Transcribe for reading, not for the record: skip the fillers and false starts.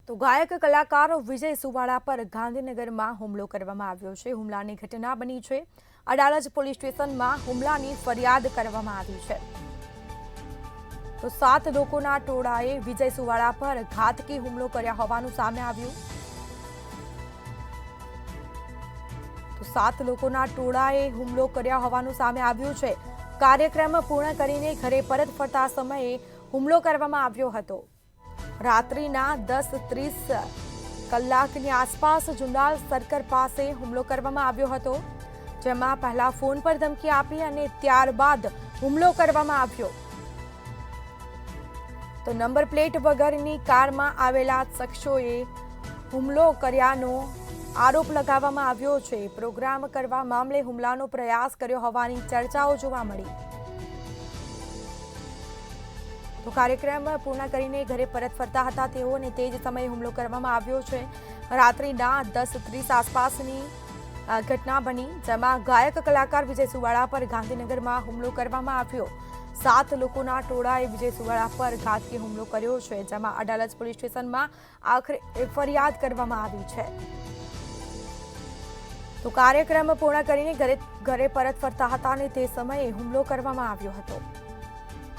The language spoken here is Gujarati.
તો ગાયક કલાકાર વિજય સુવાળા પર ગાંધીનગરમાં હુમલો કરવામાં આવ્યો છે। હુમલાની ઘટના બની છે। અડાલજ પોલીસ સ્ટેશનમાં હુમલાની ફરિયાદ કરવામાં આવી છે। તો 7 લોકોના ટોળાએ વિજય સુવાળા પર ઘાતકી હુમલો કર્યા હોવાનું સામે આવ્યું। તો 7 લોકોના ટોળાએ હુમલો કર્યા હોવાનું સામે આવ્યું છે। કાર્યક્રમ પૂર્ણ કરીને ઘરે પરત ફરતા સમયે હુમલો કરવામાં આવ્યો હતો। રાત્રિના 10:30 કલાકની આસપાસ જુંડાલ સર્કલ પાસે હુમલો કરવામાં આવ્યો હતો, જેમાં પહેલા ફોન પર ધમકી આપી અને ત્યારબાદ હુમલો કરવામાં આવ્યો। તો નંબર પ્લેટ વગરની કારમાં આવેલા શખ્સોએ હુમલો કર્યાનો આરોપ લગાવવામાં આવ્યો છે। પ્રોગ્રામ કરવા મામલે હુમલાનો પ્રયાસ કર્યો હોવાની ચર્ચાઓ જોવા મળી। તો કાર્યક્રમ પૂર્ણ કરીને ઘરે પરત ફરતા હતા તેઓ અને તે જ સમયે હુમલો કરવામાં આવ્યો છે। રાત્રિના 10:30 આસપાસની ઘટના બની, જેમાં ગાયક કલાકાર વિજય સુવાળા પર ગાંધીનગરમાં હુમલો કરવામાં આવ્યો। 7 લોકોના ટોળાએ વિજય સુવાળા પર ઘાતકી હુમલો કર્યો છે, જેમાં અડાલજ પોલીસ સ્ટેશનમાં આખરે ફરિયાદ કરવામાં આવી છે। તો કાર્યક્રમ પૂર્ણ કરીને ઘરે પરત ફરતા હતા અને તે સમયે હુમલો કરવામાં આવ્યો હતો।